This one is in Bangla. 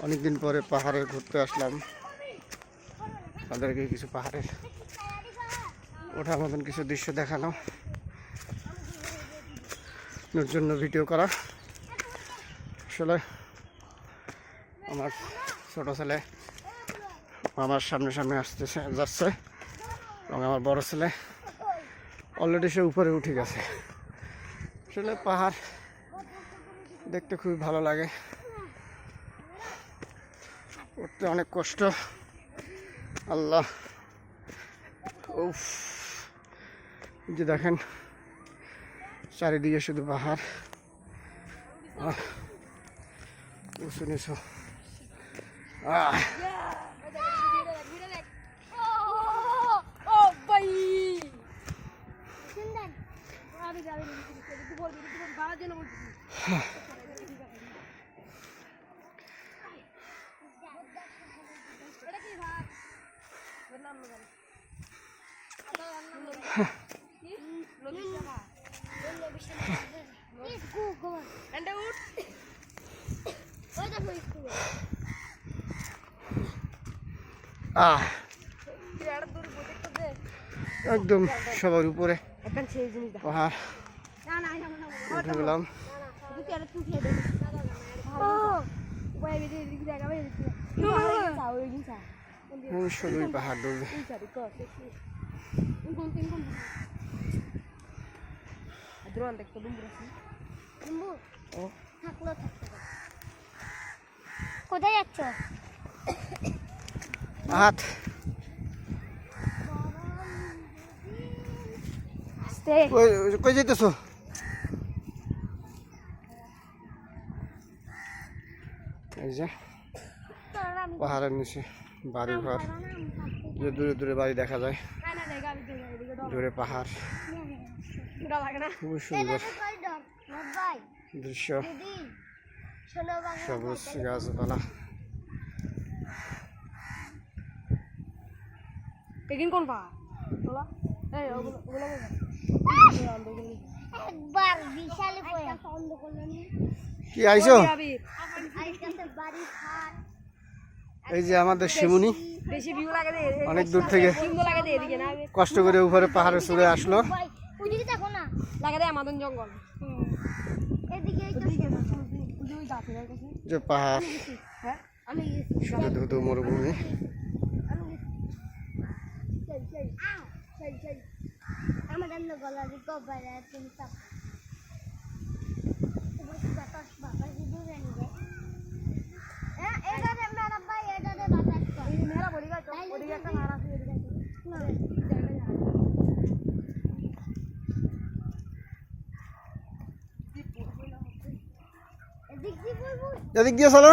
অনেকদিন পরে পাহাড়ে ঘুরতে আসলাম। তাদেরকে কিছু পাহাড়ের ওঠার মতন কিছু দৃশ্য দেখানোর জন্য ভিডিও করা। আসলে আমার ছোট ছেলে আমার সামনে সামনে যাচ্ছে এবং আমার বড় ছেলে অলরেডি সে উপরে উঠে গেছে। আসলে পাহাড় দেখতে খুবই ভালো লাগে, উঠতে অনেক কষ্ট। আল্লাহ, উফ, যে দেখেন চারিদিকে শুধু পাহাড় আর উঁচু নিচু। একদম সবার উপরে পাহাড় উঠে গেলাম। শুধুই পাহাড় ডুববে। কোথায় যাচ্ছ? হাত কই যেতেছো? এই যে পাহাড়ের নিচে বাড়ি ঘর, যে দূরে দূরে বাড়ি দেখা যায়, দূরে পাহাড়, খুবই সুন্দর দৃশ্য, সবুজ গাছপালা। কি আইছো? এই যে আমাদের শিমুনি অনেক দূর থেকে কষ্ট করে উপরে পাহাড়ে চড়ে আসলো। যে পাহাড় শুধু ধুধু মরুভূমি। এদিক দিয়ে চলো।